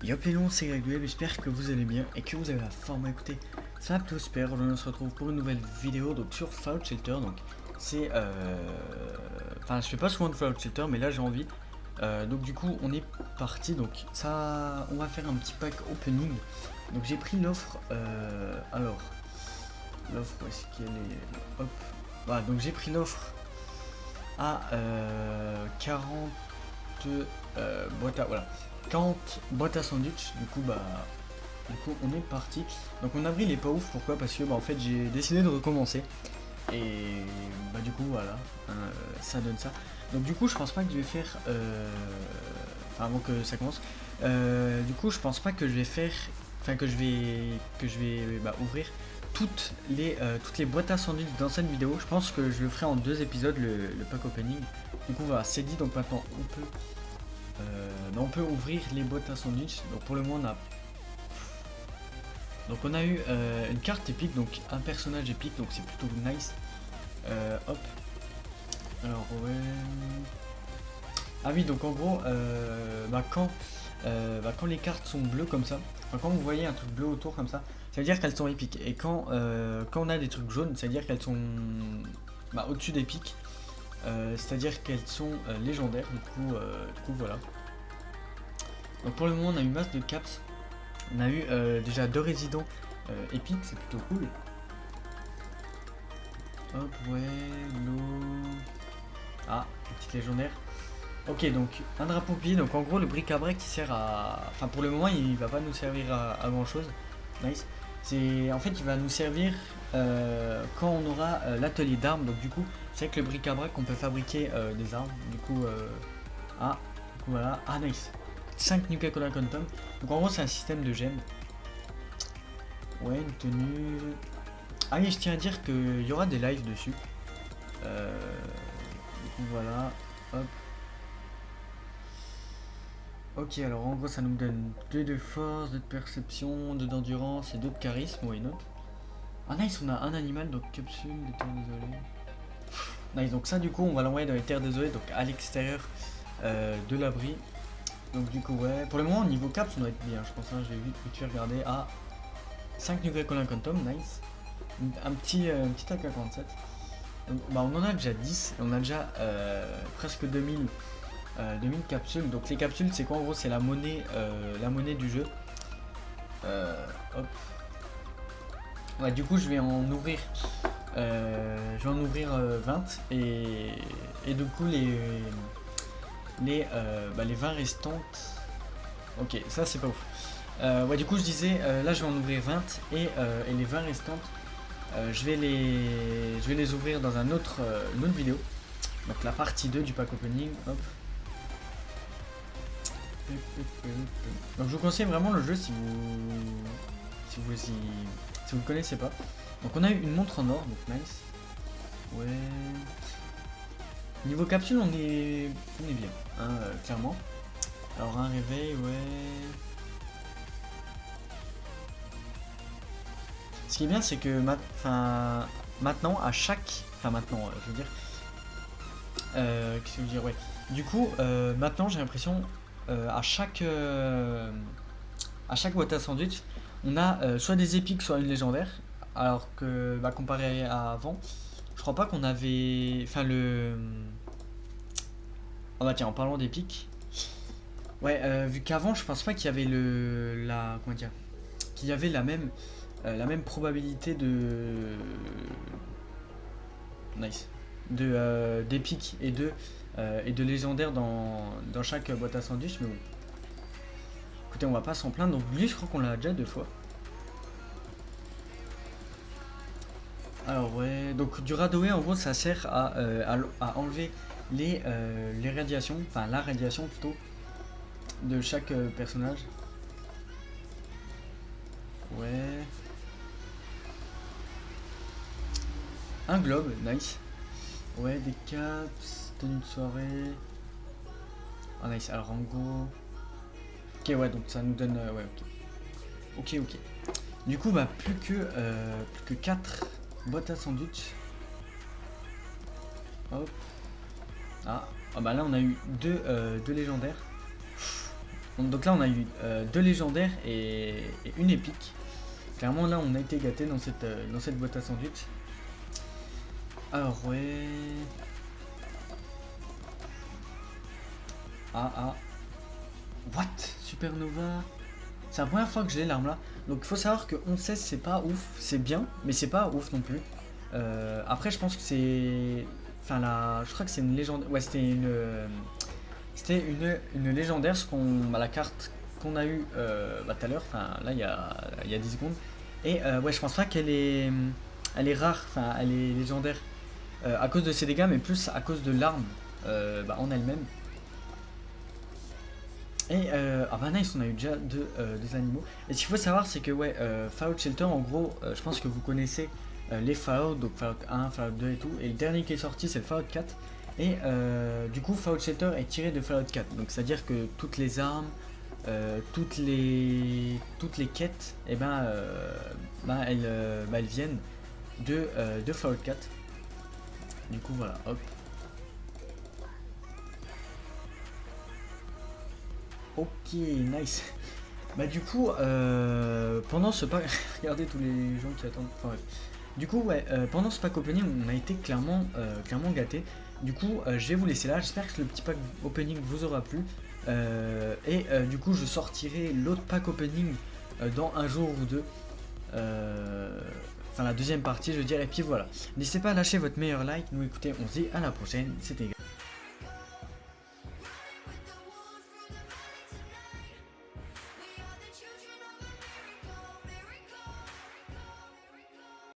Yop les noms, c'est Greg, j'espère que vous allez bien et que vous avez la forme à écouter. Ça va plutôt super, aujourd'hui on se retrouve pour une nouvelle vidéo donc sur Fallout Shelter. Donc c'est enfin je fais pas souvent de Fallout Shelter mais là j'ai envie. Donc du coup on est parti, donc ça on va faire un petit pack opening. Donc j'ai pris l'offre alors l'offre où est-ce qu'elle est, hop, voilà, donc j'ai pris l'offre à 40 boîtes à, voilà, 40 boîtes à sandwich. Du coup on est parti. Donc on abri les pas ouf, pourquoi? Parce que en fait j'ai décidé de recommencer. Et du coup voilà, ça donne ça. Donc du coup je pense pas que je vais faire enfin, avant que ça commence. Du coup je pense pas que je vais faire, enfin que je vais ouvrir toutes les boîtes à sandwich dans cette vidéo. Je pense que je le ferai en 2 épisodes, le pack opening. Du coup voilà, c'est dit. Donc maintenant on peut ouvrir les boîtes à sandwich. Donc pour le moment on a eu une carte épique, donc un personnage épique, donc c'est plutôt nice. Hop. Alors ouais. Ah oui, donc en gros, quand les cartes sont bleues comme ça, enfin, quand vous voyez un truc bleu autour comme ça veut dire qu'elles sont épiques. Et quand on a des trucs jaunes, ça veut dire qu'elles sont au-dessus d'épiques. C'est-à-dire qu'elles sont légendaires. Du coup voilà. Donc pour le moment on a eu masse de caps. On a eu déjà 2 résidents épiques, c'est plutôt cool. Hop, ouais, l'eau. Ah, une petite légendaire. Ok, donc un drapeau pied. Donc en gros le bric-à-brac qui sert à... Enfin pour le moment il va pas nous servir à grand chose. Nice. En fait il va nous servir quand on aura l'atelier d'armes. Donc du coup c'est avec le bric-à-brac qu'on peut fabriquer des armes. Du coup voilà. Ah nice. 5 Nuka-Cola Quantum. Donc en gros c'est un système de gemmes. Ouais, une tenue. Ah oui, je tiens à dire qu'il y aura des lives dessus. Du coup voilà. Hop. Ok, alors en gros ça nous donne 2 de force, 2 de perception, 2 d'endurance et 2 de charisme, why not. Ah nice, on a un animal, donc capsule de terre désolée. Nice, donc ça du coup on va l'envoyer dans les terres désolées, donc à l'extérieur de l'abri. Donc du coup ouais, pour le moment niveau cap ça doit être bien, je pense, hein, je vais vite fait regarder. Ah, 5 Nuka-Cola Quantum, nice. Un petit AK-47. Donc, on en a déjà 10, et on a déjà presque 2000 capsules. Donc les capsules c'est quoi en gros? C'est la monnaie du jeu. Hop. Ouais, du coup je vais en ouvrir 20 et du coup les 20 restantes. Ok, ça c'est pas ouf. Ouais, du coup je disais là je vais en ouvrir 20 et les 20 restantes je vais les ouvrir dans une autre vidéo. Donc la partie 2 du pack opening. Hop. Donc je vous conseille vraiment le jeu si vous le connaissez pas. Donc on a eu une montre en or, donc nice. Ouais. Niveau capsule on est bien, hein, clairement. Alors un réveil, ouais. Ce qui est bien c'est que maintenant à chaque... Enfin maintenant je veux dire... qu'est-ce que je veux dire, ouais. Du coup maintenant j'ai l'impression à chaque boîte à sandwich on a soit des épiques soit une légendaire, alors que comparé à avant je crois pas qu'on avait, enfin ah bah tiens, en parlant d'épiques, ouais, vu qu'avant je pense pas qu'il y avait comment dire, qu'il y avait la même probabilité de nice d'épiques et de légendaires dans chaque boîte à sandwich. Mais bon, écoutez, on va pas s'en plaindre. Donc lui je crois qu'on l'a déjà 2 fois. Alors ouais, donc du Radaway en gros ça sert à enlever les radiations, enfin la radiation plutôt, de chaque personnage. Ouais. Un globe, nice. Ouais, des caps, tenue de soirée. Ah nice, alors en gros... Ok, ouais, donc ça nous donne... ouais, ok. Ok. Du coup, plus que 4 boîtes à sandwich. Hop. Ah, là on a eu 2 légendaires. Donc là on a eu 2 légendaires et une épique. Clairement là on a été gâté dans cette boîte à sandwich. Alors ouais. Ah. What? Supernova. C'est la première fois que j'ai l'arme là. Donc il faut savoir que 11-16 c'est pas ouf. C'est bien, mais c'est pas ouf non plus. Après je pense que c'est... Enfin je crois que c'est une légende. Ouais c'était une... C'était une légendaire, la carte qu'on a eue tout à l'heure, enfin là il y a 10 secondes. Et ouais je pense pas elle est rare, enfin elle est légendaire à cause de ses dégâts, mais plus à cause de l'arme en elle-même. Et ah bah nice, on a eu déjà deux animaux. Et ce qu'il faut savoir c'est que ouais, Fallout Shelter en gros, je pense que vous connaissez les Fallout, donc Fallout 1, Fallout 2 et tout. Et le dernier qui est sorti c'est le Fallout 4. Et du coup Fallout Shelter est tiré de Fallout 4. Donc c'est à dire que toutes les armes, toutes les quêtes, et elles viennent de Fallout 4. Du coup voilà, hop. Ok, nice. Bah du coup, pendant ce pack... Regardez tous les gens qui attendent. Enfin, bref. Du coup, ouais, pendant ce pack opening, on a été clairement gâté. Du coup, je vais vous laisser là. J'espère que le petit pack opening vous aura plu. Du coup, je sortirai l'autre pack opening dans un jour ou deux. Enfin, la deuxième partie, je veux dire. Et puis voilà. N'hésitez pas à lâcher votre meilleur like. Nous écoutez, on se dit à la prochaine. C'était